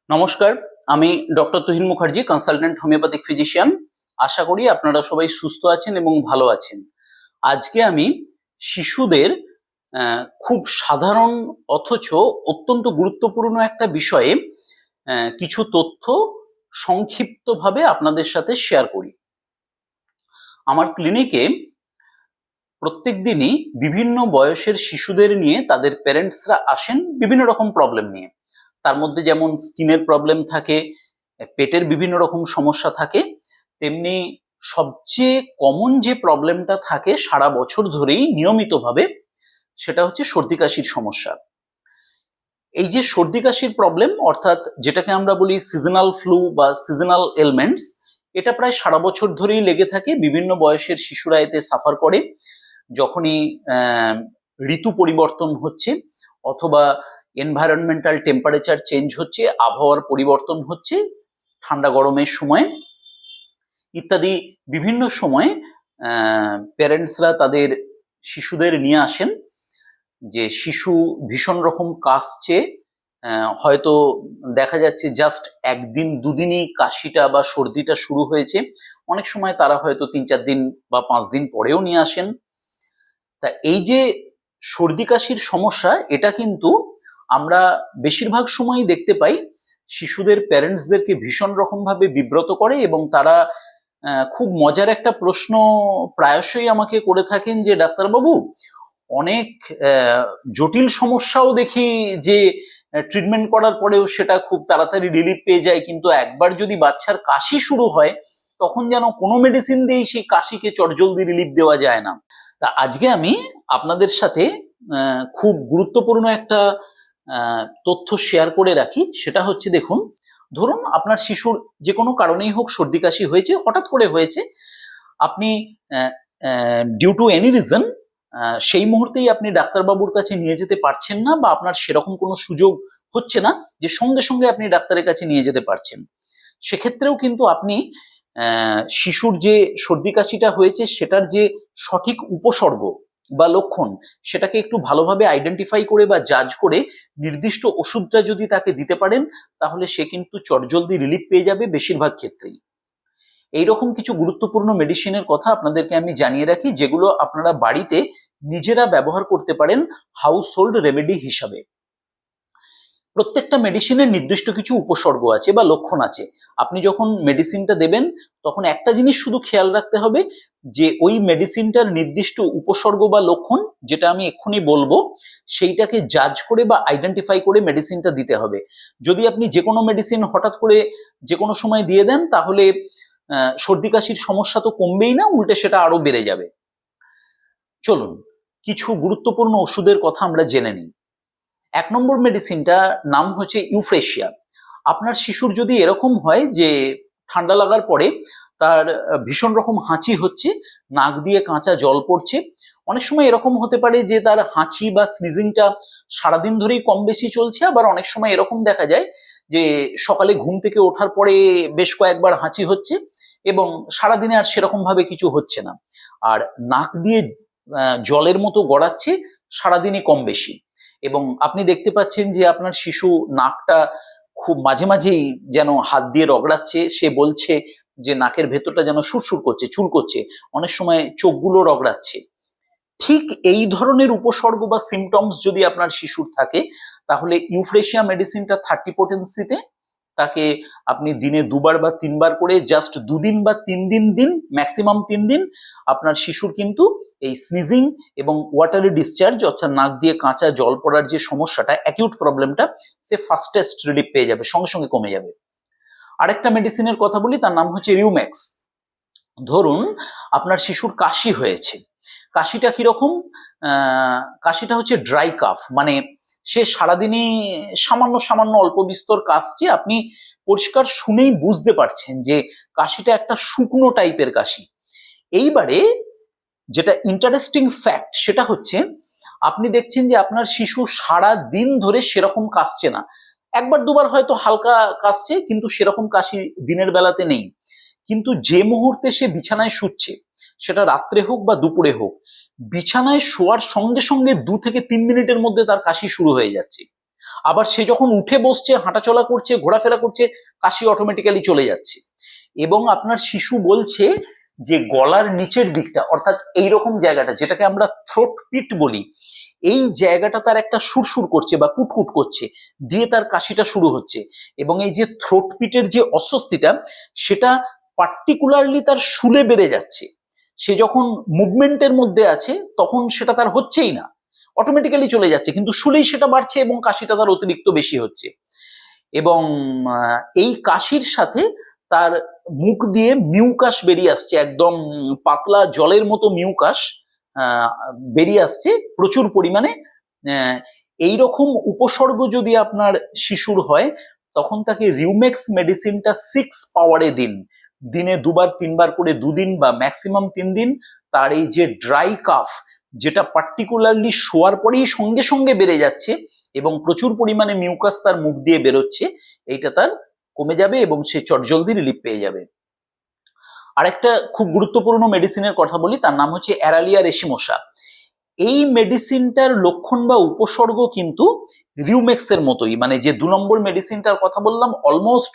নমস্কার, আমি doctor Tuhin Mukherjee, consultant homeopathic physician. আশা করি আপনারা সবাই সুস্থ আছেন এবং ভালো আছেন। আজকে আমি শিশুদের খুব সাধারণ অথচ অত্যন্ত গুরুত্বপূর্ণ একটা বিষয়ে কিছু তথ্য সংক্ষিপ্তভাবে আপনাদের সাথে শেয়ার করি। আমার ক্লিনিকে প্রত্যেক দিনই বিভিন্ন বয়সের শিশুদের নিয়ে তাদের প্যারেন্টসরা আসেন বিভিন্ন রকম প্রবলেম নিয়ে। তার মধ্যে যেমন স্কিনের প্রবলেম থাকে, পেটের বিভিন্ন রকম সমস্যা থাকে, তেমনি সবচেয়ে কমন যে প্রবলেমটা থাকে সারা বছর ধরেই নিয়মিতভাবে, সেটা হচ্ছে সর্দি কাশির সমস্যা। এই যে সর্দি কাশির প্রবলেম, অর্থাৎ যেটাকে আমরা বলি সিজনাল ফ্লু বা সিজনাল এলমেন্টস, এটা প্রায় সারা বছর ধরেই লেগে থাকে। বিভিন্ন বয়সের শিশুরা এতে সাফার করে। যখনই ঋতু পরিবর্তন হচ্ছে অথবা এনভায়রনমেন্টাল টেম্পারেচার চেঞ্জ হচ্ছে, আবহাওয়ার পরিবর্তন হচ্ছে, ঠান্ডা গরমের সময় ইত্যাদি বিভিন্ন সময়ে প্যারেন্টসরা তাদের শিশুদের নিয়ে আসেন যে শিশু ভীষণ রকম কাশছে। হয়তো দেখা যাচ্ছে জাস্ট একদিন দুদিনই কাশিটা বা সর্দিটা শুরু হয়েছে, অনেক সময় তারা হয়তো 3-4 দিন বা 5 দিন পরেও নিয়ে আসেন। তা এই যে সর্দি কাশির সমস্যা, এটা কিন্তু আমরা বেশিরভাগ সময়ই দেখতে পাই শিশুদের প্যারেন্টসদেরকে ভীষণ রকমভাবে বিব্রত করে, এবং তারা খুব মজার একটা প্রশ্ন প্রায়শই আমাকে করে থাকেন যে ডাক্তারবাবু, অনেক জটিল সমস্যাও দেখি যে ট্রিটমেন্ট করার পরেও সেটা খুব তাড়াতাড়ি রিলিফ পেয়ে যায়, কিন্তু একবার যদি বাচ্চার কাশি শুরু হয় তখন যেন কোনো মেডিসিন দিয়েই সেই কাশিকে চটজলদি রিলিফ দেওয়া যায় না। তা আজকে আমি আপনাদের সাথে খুব গুরুত্বপূর্ণ একটা তথ্য শেয়ার করে রাখি। সেটা হচ্ছে, দেখুন, ধরুন আপনার শিশুর যে কোনো কারণেই হোক সর্দি কাশি হয়েছে, হঠাৎ করে হয়েছে, আপনি ডিউ টু এনি রিজন সেই মুহূর্তেই আপনি ডাক্তারবাবুর কাছে নিয়ে যেতে পারছেন না, বা আপনার সেরকম কোনো সুযোগ হচ্ছে না যে সঙ্গে সঙ্গে আপনি ডাক্তারের কাছে নিয়ে যেতে পারছেন। সেক্ষেত্রেও কিন্তু আপনি শিশুর যে সর্দি কাশিটা হয়েছে সেটার যে সঠিক উপসর্গ বা লক্ষণ, সেটাকে একটু ভালোভাবে আইডেন্টিফাই করে বা জাজ করে নির্দিষ্ট ওষুধটা যদি তাকে দিতে পারেন, তাহলে সে কিন্তু চটজলদি রিলিফ পেয়ে যাবে বেশিরভাগ ক্ষেত্রেই। এইরকম কিছু গুরুত্বপূর্ণ মেডিসিনের কথা আপনাদেরকে আমি জানিয়ে রাখি, যেগুলো আপনারা বাড়িতে নিজেরা ব্যবহার করতে পারেন হাউস হোল্ড রেমেডি হিসাবে। প্রত্যেকটা মেডিসিনের নির্দিষ্ট কিছু উপসর্গ আছে বা লক্ষণ আছে। আপনি যখন মেডিসিনটা দেবেন তখন একটা জিনিস শুধু খেয়াল রাখতে হবে, যে ওই মেডিসিনটার নির্দিষ্ট উপসর্গ বা লক্ষণ, যেটা আমি এক্ষুনি বলবো, সেইটাকে জাজ করে বা আইডেন্টিফাই করে মেডিসিনটা দিতে হবে। যদি আপনি যে কোনো মেডিসিন হঠাৎ করে যে কোনো সময় দিয়ে দেন, তাহলে সর্দি কাশির সমস্যা তো কমবেই না, উল্টে সেটা আরো বেড়ে যাবে। চলুন কিছু গুরুত্বপূর্ণ ওষুধের কথা আমরা জেনে নিই। 1 নম্বর মেডিসিনটা নাম হচ্ছে ইউফ্রেশিয়া। আপনার শিশুর যদি এরকম হয় যে ঠান্ডা লাগার পরে তার ভীষণ রকম হাঁচি হচ্ছে, নাক দিয়ে কাঁচা জল পড়ছে, অনেক সময় এরকম হতে পারে যে তার হাঁচি বা স্নিজিংটা সারাদিন ধরেই কম বেশি চলছে, আবার অনেক সময় এরকম দেখা যায় যে সকালে ঘুম থেকে ওঠার পরে বেশ কয়েকবার হাঁচি হচ্ছে এবং সারাদিনে আর সেরকম ভাবে কিছু হচ্ছে না, আর নাক দিয়ে জলের মতো গড়াচ্ছে সারাদিনই কম বেশি। এবং আপনি দেখতে পাচ্ছেন যে আপনার শিশু নাকটা খুব মাঝে মাঝেই যেন হাত দিয়ে রগড়াচ্ছে, সে বলছে যে নাকের ভেতরটা যেন সুরসুর করছে, চুলকোচ্ছে, অনেক সময় চোখগুলো রগড়াচ্ছে। ঠিক এই ধরনের উপসর্গ বা সিমটমস যদি আপনার শিশুর থাকে, তাহলে ইউফ্রেশিয়া মেডিসিনটা 30 পোটেন্সিতে তাকে আপনি দিনে 2বার বা 3বার করে জাস্ট 2 দিন বা 3 দিন দিন, ম্যাক্সিমাম 3 দিন, আপনার শিশুর কিন্তু এই স্নিজিং এবং ওয়াটারি ডিসচার্জ, অর্থাৎ নাক দিয়ে কাঁচা জল পড়ার যে সমস্যাটা, অ্যাকিউট প্রবলেমটা, সে ফাস্টেস্ট রিলিফ পেয়ে যাবে, সঙ্গে সঙ্গে কমে যাবে। আরেকটা মেডিসিনের কথা বলি, তার নাম হচ্ছে রিউম্যাক্স। ধরুন আপনার শিশুর কাশি হয়েছে, কাশিটা কিরকম? কাশিটা হচ্ছে ড্রাই কাফ, মানে সে সারাদিনই সামান্য সামান্য অল্প বিস্তর কাশছে, আপনি পরিষ্কার শুনেই বুঝতে পারছেন যে কাশিটা একটা শুকনো টাইপের কাশি। এইবারে যেটা ইন্টারেস্টিং ফ্যাক্ট, সেটা হচ্ছে আপনি দেখছেন যে আপনার শিশু সারা দিন ধরে সেরকম কাশছে না, 1বার 2বার হয়তো হালকা কাশছে, কিন্তু সেরকম কাশি দিনের বেলাতে নেই। কিন্তু যে মুহূর্তে সে বিছানায় শুচ্ছে, সেটা রাত্রে হোক বা দুপুরে হোক, বিছানায় শোয়ার সঙ্গে সঙ্গে 2 থেকে 3 মিনিটের মধ্যে তার কাশি শুরু হয়ে যাচ্ছে। আবার সে যখন উঠে বসছে, হাঁটাচলা করছে, ঘোরাফেরা করছে, কাশি অটোমেটিক্যালি চলে যাচ্ছে। এবং আপনার শিশু বলছে যে গলার নিচের দিকটা, অর্থাৎ এইরকম জায়গাটা যেটাকে আমরা থ্রোট পিট বলি, এই জায়গাটা তার একটা সুরসুর করছে বা কুটকুট করছে, দিয়ে তার কাশিটা শুরু হচ্ছে। এবং এই যে থ্রোট পিটের যে অস্বস্তিটা, সেটা পার্টিকুলারলি তার শুলে বেড়ে যাচ্ছে। সে যখন মুভমেন্টের মধ্যে আছে তখন সেটা তার হচ্ছেই না, অটোমেটিক্যালি চলে যাচ্ছে, কিন্তু শুলেই সেটা বাড়ছে এবং কাশিটা তার অতিরিক্ত বেশি হচ্ছে। এবং এই কাশির সাথে তার মুখ দিয়ে মিউকাস বেরিয়ে আসছে, একদম পাতলা জলের মতো মিউকাস বেরিয়ে আসছে প্রচুর পরিমাণে। এইরকম উপসর্গ যদি আপনার শিশুর হয়, তখন তাকে রিউমেক্স মেডিসিনটা 6 পাওয়ারে দিন, দিনে 2-3 বার করে 2 দিন বা ম্যাক্সিমাম 3 দিন। তার এই যে ড্রাই কাফ, যেটা পার্টিকুলারলি শোয়ার পরেই সঙ্গে সঙ্গে বেড়ে যাচ্ছে এবং প্রচুর পরিমাণে মিউকাস তার মুখ দিয়ে বেরোচ্ছে, এইটা তার কমে যাবে এবং সে চটজলদি রিলিফ পেয়ে যাবে। আরেকটা খুব গুরুত্বপূর্ণ মেডিসিনের কথা বলি, তার নাম হচ্ছে অ্যারালিয়া রেশিমোসা। এই মেডিসিনটার লক্ষণ বা উপসর্গ কিন্তু রিউমেক্সের মতোই, মানে যে 2 নম্বর মেডিসিনটার কথা বললাম অলমোস্ট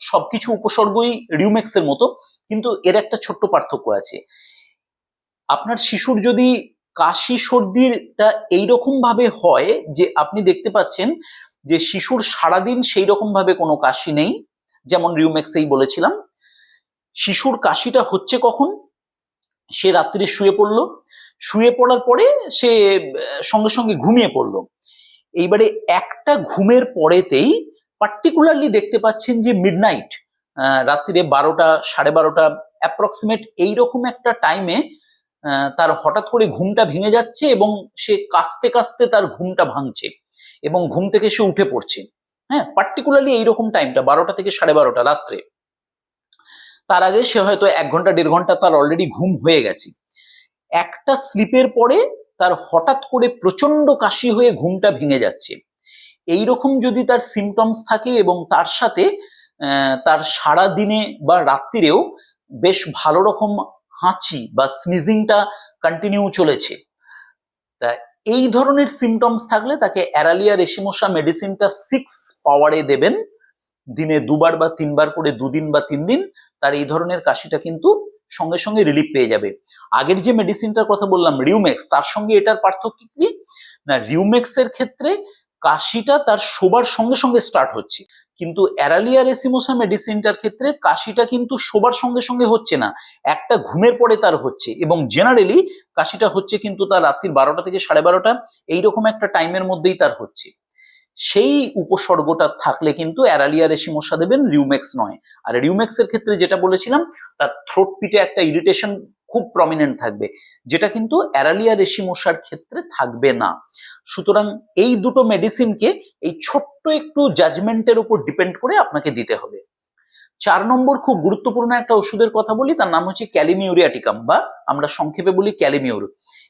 সবকিছু উপসর্গই রিউমেক্সের মতো, কিন্তু এর একটা ছোট্ট পার্থক্য আছে। আপনার শিশুর যদি কাশি সর্দিটা এইরকম ভাবে হয় যে আপনি দেখতে পাচ্ছেন যে শিশুর সারাদিন সেই রকম ভাবে কোনো কাশি নেই, যেমন রিউমেক্সেই বলেছিলাম, শিশুর কাশিটা হচ্ছে কখন, সে রাত্রে শুয়ে পড়লো, শুয়ে পড়ার পরে সে সঙ্গে সঙ্গে ঘুমিয়ে পড়লো। এইবারে একটা ঘুমের পরেতেই পার্টিকুলারলি দেখতে পাচ্ছেন যে মিডনাইট, রাত্রিরে 12টা 12:30 অ্যাপ্রক্সিমেট এইরকম একটা টাইমে তার হঠাৎ করে ঘুমটা ভেঙে যাচ্ছে এবং সে কাস্তে কাস্তে তার ঘুমটা ভাঙছে এবং ঘুম থেকে সে উঠে পড়ছে। হ্যাঁ, পার্টিকুলারলি এইরকম টাইমটা 12টা থেকে 12:30 রাত্রে। তার আগে সে হয়তো 1 ঘন্টা 1.5 ঘন্টা তার অলরেডি ঘুম হয়ে গেছে। একটা স্লিপের পরে তার হঠাৎ করে প্রচন্ড কাশি হয়ে ঘুমটা ভেঙে যাচ্ছে। এইরকম যদি তার সিমটমস থাকে এবং তার সাথে তার সারা দিনে বা রাত্রিরেও বেশ ভালো রকম হাঁচি বা স্নিজিংটা কন্টিনিউ চলেছে, তা এই ধরনের সিমটমস থাকলে তাকে অ্যারালিয়া রেশিমোসা মেডিসিনটা 6 পাওয়ারে দেবেন, দিনে 2 বার বা 3 বার করে 2 দিন বা 3 দিন। তার এই ধরনের কাশিটা কিন্তু সঙ্গে সঙ্গে রিলিফ পেয়ে যাবে। আগের যে মেডিসিনটার কথা বললাম রিউমেক্স, তার সঙ্গে এটার পার্থক্য কি না, রিউমেক্সের ক্ষেত্রে কাশিটা তার শোবার সঙ্গে সঙ্গে স্টার্ট হচ্ছে, কিন্তু অ্যারালিয়া রেসিমোসা মেডিসিনটার ক্ষেত্রে কাশিটা কিন্তু শোবার সঙ্গে সঙ্গে হচ্ছে না, একটা ঘুমের পরে তার হচ্ছে, এবং জেনারেলি কাশিটা হচ্ছে কিন্তু তার রাত্রির 12টা থেকে 12:30 এইরকম একটা টাইমের মধ্যেই তার হচ্ছে। সেই উপসর্গটা থাকলে কিন্তু অ্যারালিয়া রেশিমোসা দেবেন, রিউমেক্স নয়। আর রিউমেক্সের ক্ষেত্রে যেটা বলেছিলাম, তার থ্রোট পিটে একটা ইরিটেশন খুব প্রমিনেন্ট থাকবে, যেটা কিন্তু অ্যারালিয়া রেশিমোসার ক্ষেত্রে থাকবে না। সুতরাং এই দুটো মেডিসিনকে এই ছোট্ট একটু জাজমেন্টের উপর ডিপেন্ড করে আপনাকে দিতে হবে। 4 নম্বর খুব গুরুত্বপূর্ণ একটা ওষুধের কথা বলি, তার নাম হচ্ছে ক্যালিমিউরিয়াটিকাম, বা আমরা সংক্ষেপে বলি ক্যালিমিউর।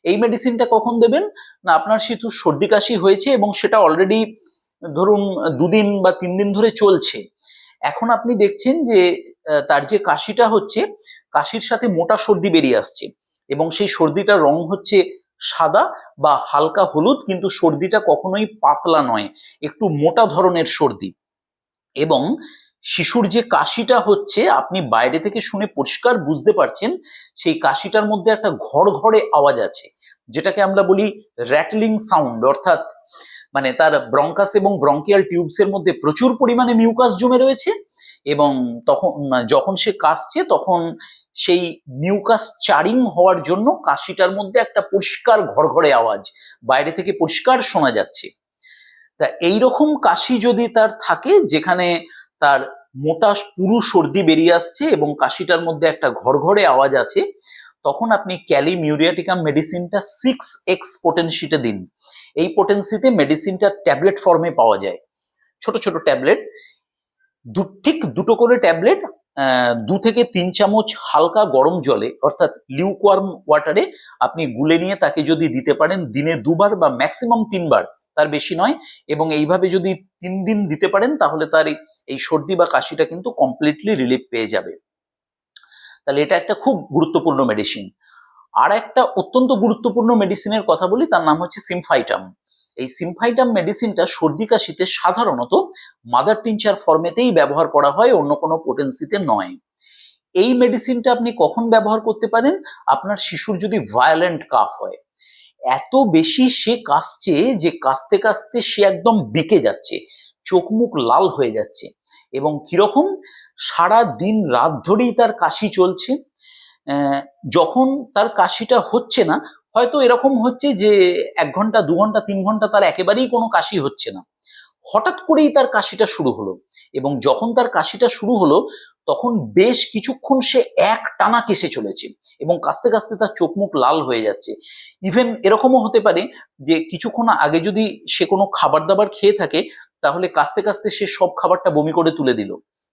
এই মেডিসিনটা কখন দেবেন না, আপনার শিশুর সর্দি কাশি হয়েছে এবং সেটা অলরেডি ধরুন 2 দিন বা 3 দিন ধরে চলছে। এখন আপনি দেখছেন যে তার যে কাশিটা হচ্ছে, কাশির সাথে মোটা সর্দি বেরিয়ে আসছে এবং সেই সর্দিটার রং হচ্ছে সাদা বা হালকা হলুদ, কিন্তু সর্দিটা কখনোই পাতলা নয়, একটু মোটা ধরনের সর্দি। এবং শিশুর যে কাশিটা হচ্ছে আপনি বাইরে থেকে শুনে পরিষ্কার বুঝতে পারছেন, সেই কাশিটার মধ্যে একটা ঘড়ঘড়ে আওয়াজ আছে, যেটাকে আমরা বলি র্যাটলিং সাউন্ড, অর্থাৎ মানে তার ব্রঙ্কাস এবং ব্রঙ্কিয়াল টিউবসের মধ্যে প্রচুর পরিমাণে মিউকাস জমে রয়েছে, এবং তখন যখন সে কাশছে তখন সেই মিউকাস চারিং হওয়ার জন্য কাশিটার মধ্যে একটা পরিষ্কার ঘড়ঘড়ে আওয়াজ বাইরে থেকে পরিষ্কার শোনা যাচ্ছে। তা এইরকম কাশি যদি তার থাকে, যেখানে তার মোটা পুরু সর্দি বেরিয়ে আসছে এবং কাশিটার মধ্যে একটা ঘড়ঘড়ে আওয়াজ আছে, তখন আপনি ক্যালিমিউরিয়াটিকাম মেডিসিনটা 6x পোটেন্সিতে দিন। এই পোটেন্সিতে মেডিসিনটা ট্যাবলেট ফর্মে পাওয়া যায়, ছোট ছোট ট্যাবলেট, ঠিক 2টো করে ট্যাবলেট 2 থেকে 3 চামচ হালকা গরম জলে, অর্থাৎ লিউকওয়ার্ম ওয়াটারে আপনি গুলে নিয়ে তাকে যদি দিতে পারেন দিনে 2 বার বা ম্যাক্সিমাম 3 বার, তার বেশি নয়, এবং এইভাবে যদি 3 দিন দিতে পারেন তাহলে তার এই সর্দি বা কাশিটা কিন্তু কমপ্লিটলি রিলিফ পেয়ে যাবে। তাহলে এটা একটা খুব গুরুত্বপূর্ণ মেডিসিন। আর একটা অত্যন্ত গুরুত্বপূর্ণ মেডিসিনের কথা বলি, তার নাম হচ্ছে সিমফাইটাম। এই সিম্ফাইটাম মেডিসিনটা সর্দি কাশিতে সাধারণত মাদার টিনচার ফর্মেতেই ব্যবহার করা হয়, অন্য কোনো পোটেন্সিতে নয়। এই মেডিসিনটা আপনি কখন ব্যবহার করতে পারেন? আপনার শিশুর যদি ভায়োলেন্ট কাফ হয়, এত বেশি সে কাশছে যে কাশতে কাশতে সে একদম বেঁকে যাচ্ছে, চোখ মুখ লাল হয়ে যাচ্ছে, এবং কিরকম সারা দিন রাত ধরেই তার কাশি চলছে। যখন তার কাশিটা হচ্ছে না, হয়তো এরকম হচ্ছে যে 1 ঘন্টা 2 ঘন্টা 3 ঘন্টা তার একেবারেই কোনো কাশি হচ্ছে না, হঠাৎ করেই তার কাশিটা শুরু হলো, এবং যখন তার কাশিটা শুরু হলো তখন বেশ কিছুক্ষণ সে এক টানা কেসে চলেছে এবং কাশতে কাশতে তার চোখ মুখ লাল হয়ে যাচ্ছে। ইভেন এরকমও হতে পারে যে কিছুক্ষণ আগে যদি সে কোনো খাবার দাবার খেয়ে থাকে, তাহলে কাশতে কাশতে সে সব খাবারটা বমি করে তুলে দিল,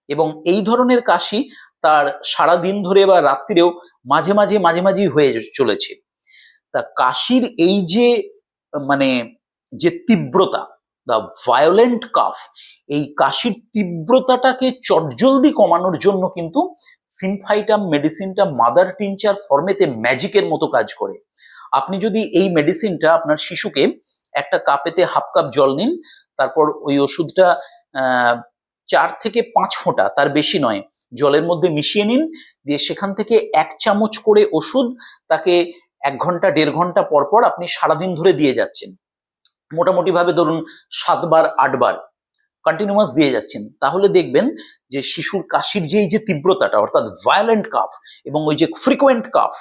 এবং এই ধরনের কাশি তার সারা দিন ধরে বা রাত্রিরেও মাঝে মাঝে হয়ে চলেছে। তা কাশির এই যে মানে যে তীব্রতা, দ্য ভায়োলেন্ট কাফ, এই কাশির তীব্রতাটাকে চটজলদি কমানোর জন্য কিন্তু সিম্ফাইটাম মেডিসিনটা মাদার টিনচার ফর্মেতে ম্যাজিকের মতো কাজ করে। আপনি যদি এই মেডিসিনটা আপনার শিশুকে একটা কাপেতে হাফ কাপ জল নিন, তারপর ওই ওষুধটা 4 থেকে 5 ফোঁটা, তার বেশি নয়, জলের মধ্যে মিশিয়ে নিন, দিয়ে সেখান থেকে 1 চামচ করে ওষুধ তাকে 1 ঘন্টা 1.5 ঘন্টা পর পর আপনি সারাদিন ধরে দিয়ে যাচ্ছেন, মোটামুটি ভাবে ধরুন 7 বার 8 বার কন্টিনিউয়াস দিয়ে যাচ্ছেন, তাহলে দেখবেন যে শিশুর কাশির যে এই যে তীব্রতাটা, অর্থাৎ ভায়োলেন্ট কাফ এবং ওই যে ফ্রিকোয়েন্ট কাফ,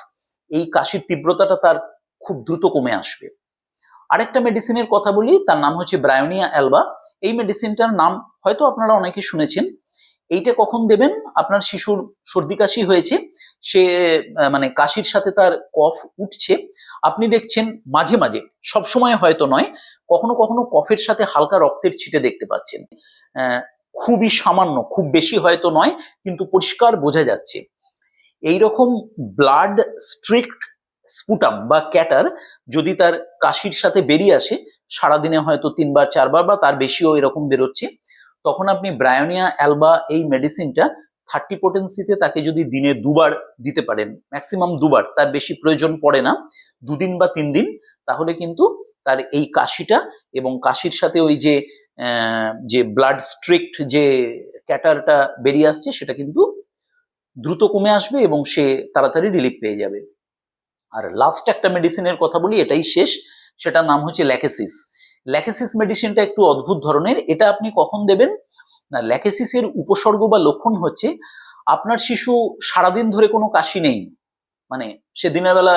এই কাশির তীব্রতাটা তার খুব দ্রুত কমে আসবে। আরেকটা মেডিসিনের কথা বলি, তার নাম হচ্ছে ব্রায়োনিয়া অ্যালবা। এই মেডিসিনটার নাম হয়তো আপনারা অনেকে শুনেছেন। এইটা কখন দেবেন? আপনার শিশুর সর্দি কাশি হয়েছে, সে মানে কাশির সাথে তার কফ উঠছে, আপনি দেখছেন মাঝে মাঝে, সবসময় হয়তো নয়, কখনো কখনো কফের সাথে হালকা রক্তের ছিটে দেখতে পাচ্ছেন, খুবই সামান্য, খুব বেশি হয়তো নয়, কিন্তু পরিষ্কার বোঝা যাচ্ছে। এইরকম ব্লাড স্ট্রিক্ট স্পুটাম বা ক্যাটার যদি তার কাশির সাথে বেরিয়ে আসে, সারাদিনে হয়তো 3 বার 4 বার বা তার বেশিও এরকম বেরোচ্ছে, তখন আপনি ব্রায়োনিয়া অ্যালবা এই মেডিসিনটা 30 পোটেন্সিতে তাকে যদি দিনে 2 বার দিতে পারেন, ম্যাক্সিমাম 2 বার, তার বেশি প্রয়োজন পড়ে না, 2 দিন বা 3 দিন, তাহলে কিন্তু তার এই কাশিটা এবং কাশির সাথে ওই যে যে ব্লাড স্ট্রিক্ট যে ক্যাটারটা বেরিয়ে আসছে, সেটা কিন্তু দ্রুত কমে আসবে এবং সে তাড়াতাড়ি রিলিফ পেয়ে যাবে। আর লাস্ট একটা মেডিসিনের কথা বলি, এটাই শেষ, সেটার নাম হচ্ছে ল্যাকেসিস। ল্যাকেসিস মেডিসিনটা একটু অদ্ভুত ধরনের। এটা আপনি কখন দেবেন না, ল্যাকেসিসের উপসর্গ বা লক্ষণ হচ্ছে আপনার শিশু সারাদিন ধরে কোনো কাশি নেই, মানে সে দিনের বেলা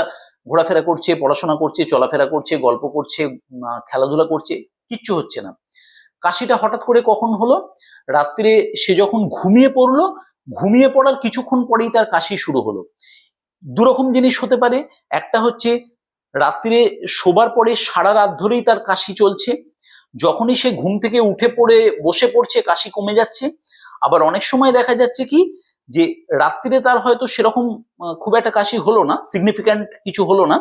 ঘোরাফেরা করছে, পড়াশোনা করছে, চলাফেরা করছে, গল্প করছে, খেলাধুলা করছে, কিচ্ছু হচ্ছে না, কাশিটা হঠাৎ করে কখন হলো? রাত্রে সে যখন ঘুমিয়ে পড়লো, ঘুমিয়ে পড়ার কিছুক্ষণ পরেই তার কাশি শুরু হলো। দুরকম জিনিস হতে পারে, একটা হচ্ছে রাত্রে শোবার পরে সারা রাত ধরেই তার কাশি চলছে, যখনই সে ঘুম থেকে উঠে পড়ে বসে পড়ছে কাশি কমে যাচ্ছে। আবার অনেক সময় দেখা যাচ্ছে কি, যে রাত্রিরে তার হয়তো সেরকম খুব একটা কাশি হলো না, সিগনিফিক্যান্ট কিছু হলো না,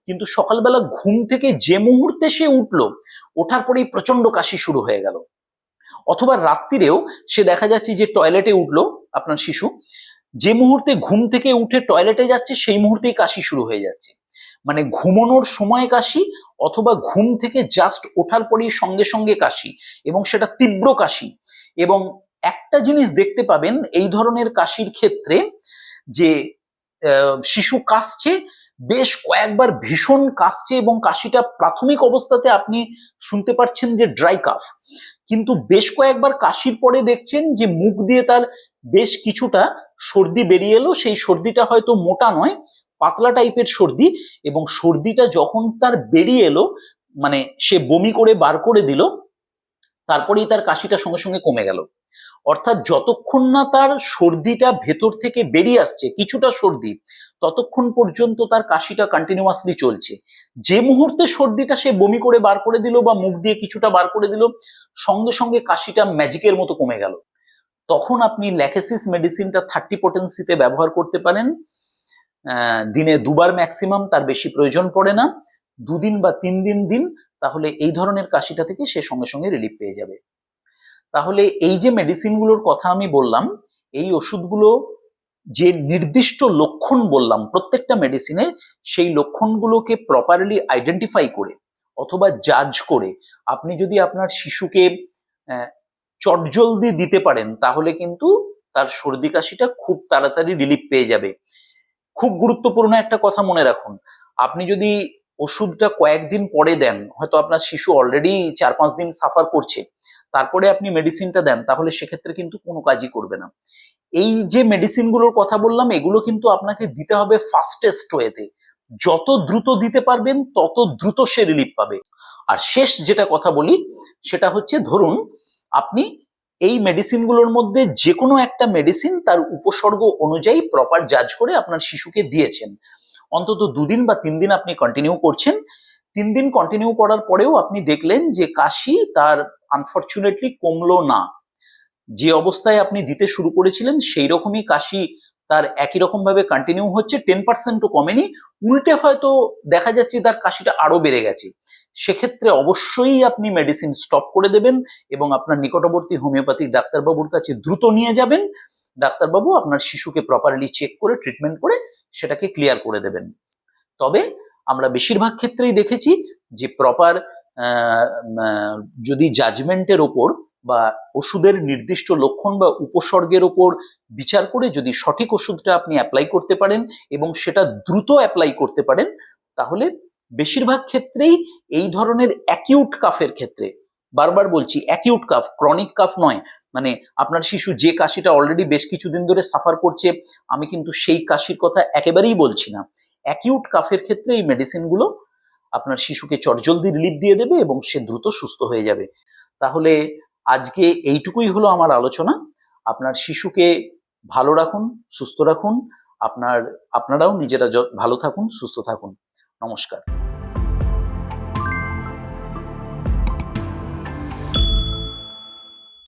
কিন্তু সকালবেলা ঘুম থেকে যে মুহূর্তে সে উঠলো, ওঠার পরেই প্রচন্ড কাশি শুরু হয়ে গেল। অথবা রাত্রিরেও সে দেখা যাচ্ছে যে টয়লেটে উঠলো আপনার শিশু, যে মুহূর্তে ঘুম থেকে উঠে টয়লেটে যাচ্ছে সেই মুহূর্তেই কাশি শুরু হয়ে যাচ্ছে, মানে ঘুমানোর সময় কাশি অথবা ঘুম থেকে জাস্ট ওঠার পরেই সঙ্গে সঙ্গে কাশি, এবং সেটা তীব্র কাশি। এবং একটা জিনিস দেখতে পাবেন এই ধরনের কাশির ক্ষেত্রে, যে শিশু কাশছে, বেশ কয়েকবার ভীষণ কাশছে এবং কাশিটা প্রাথমিক অবস্থাতে আপনি শুনতে পাচ্ছেন যে ড্রাই কাফ, কিন্তু বেশ কয়েকবার কাশির পরে দেখছেন যে মুখ দিয়ে তার বেশ কিছুটা সর্দি বেরিয়ে এলো, সেই সর্দিটা হয়তো মোটা নয়, পাতলা টাইপের সর্দি, এবং সর্দিটা যখন তার বেরিয়ে এলো, মানে সে বমি করে বার করে দিল, তারপরেই তার কাশিটা সঙ্গে সঙ্গে কমে গেল। অর্থাৎ যতক্ষণ না তার সর্দিটা ভেতর থেকে বেরিয়ে আসছে কিছুটা সর্দি, ততক্ষণ পর্যন্ত তার কাশিটা কন্টিনিউয়াসলি চলছে। যে মুহূর্তে সর্দিটা সে বমি করে বার করে দিল বা মুখ দিয়ে কিছুটা বার করে দিল, সঙ্গে সঙ্গে কাশিটা ম্যাজিকের মতো কমে গেল। তখন আপনি ল্যাকেসিস মেডিসিনটা 30 পোটেন্সিতে ব্যবহার করতে পারেন, দিনে 2 বার ম্যাক্সিমাম, তার বেশি প্রয়োজন পড়ে না, 2 দিন বা 3 দিন দিন, তাহলে এই ধরনের কাশিটা থেকে সে সঙ্গে সঙ্গে রিলিফ পেয়ে যাবে। তাহলে এই যে মেডিসিনগুলোর কথা আমি বললাম, এই ওষুধগুলো যে নির্দিষ্ট লক্ষণ বললাম প্রত্যেকটা মেডিসিনের, সেই লক্ষণগুলোকে প্রপারলি আইডেন্টিফাই করে, অথবা জাজ করে আপনি যদি আপনার শিশুকে চটজলদি দিতে পারেন, তাহলে কিন্তু তার সর্দি কাশিটা খুব তাড়াতাড়ি রিলিফ পেয়ে যাবে। খুব গুরুত্বপূর্ণ একটা কথা মনে রাখুন, আপনি যদি ওষুধটা কয়েকদিন পরে দেন, হয়তো আপনার শিশু অলরেডি 4-5 দিন সাফার করছে, তারপরে আপনি মেডিসিনটা দেন, তাহলে সেক্ষেত্রে কিন্তু কোনো কাজই করবে না। এই যে মেডিসিনগুলোর কথা বললাম, এগুলো কিন্তু আপনাকে দিতে হবে ফাস্টেস্ট ওয়েতে। যত দ্রুত দিতে পারবেন তত দ্রুত সে রিলিফ পাবে। আর শেষ যেটা কথা বলি সেটা হচ্ছে, ধরুন আপনি এই মেডিসিনগুলোর মধ্যে যে কোনো একটা মেডিসিন তার উপসর্গ অনুযায়ী প্রপার জাজ করে আপনার শিশুকে দিয়েছেন, অন্তত 2 দিন বা 3 দিন আপনি কন্টিনিউ করছেন। 3 দিন কন্টিনিউ করার পরেও আপনি দেখলেন যে কাশি তার আনফরচুনেটলি কমলো না, যে অবস্থায় আপনি দিতে শুরু করেছিলেন সেই রকমই কাশি তার একই রকম ভাবে কন্টিনিউ হচ্ছে, 10%ও কমেনি, উল্টে হয়তো দেখা যাচ্ছে তার কাশিটা আরো বেড়ে গেছে, সেক্ষেত্রে অবশ্যই আপনি মেডিসিন স্টপ করে দেবেন এবং আপনার নিকটবর্তী হোমিওপ্যাথিক ডাক্তারবাবুর কাছে দ্রুত নিয়ে যাবেন। ডাক্তারবাবু আপনার শিশুকে প্রপারলি চেক করে ট্রিটমেন্ট করে সেটাকে ক্লিয়ার করে দেবেন। তবে আমরা বেশিরভাগ ক্ষেত্রেই দেখেছি যে প্রপার যদি জাজমেন্টের ওপর বা ওষুধের নির্দিষ্ট লক্ষণ বা উপসর্গের ওপর বিচার করে যদি সঠিক ওষুধটা আপনি অ্যাপ্লাই করতে পারেন এবং সেটা দ্রুত অ্যাপ্লাই করতে পারেন, তাহলে বেশিরভাগ ক্ষেত্রেই এই ধরনের অ্যাকিউট কাফের ক্ষেত্রে, বারবার বলছি অ্যাকিউট কাফ, ক্রনিক কাফ নয়, মানে আপনার শিশু যে কাশিটা অলরেডি বেশ কিছুদিন ধরে সাফার করছে, আমি কিন্তু সেই কাশির কথা একেবারেই বলছি না। অ্যাকিউট কাফের ক্ষেত্রে এই মেডিসিনগুলো আপনার শিশুকে চটজলদি রিলিফ দিয়ে দেবে এবং সে দ্রুত সুস্থ হয়ে যাবে। তাহলে আজকে এইটুকুই হলো আমার আলোচনা। আপনার শিশুকে ভালো রাখুন, সুস্থ রাখুন, আপনারাও নিজেরা ভালো থাকুন, সুস্থ থাকুন। নমস্কার।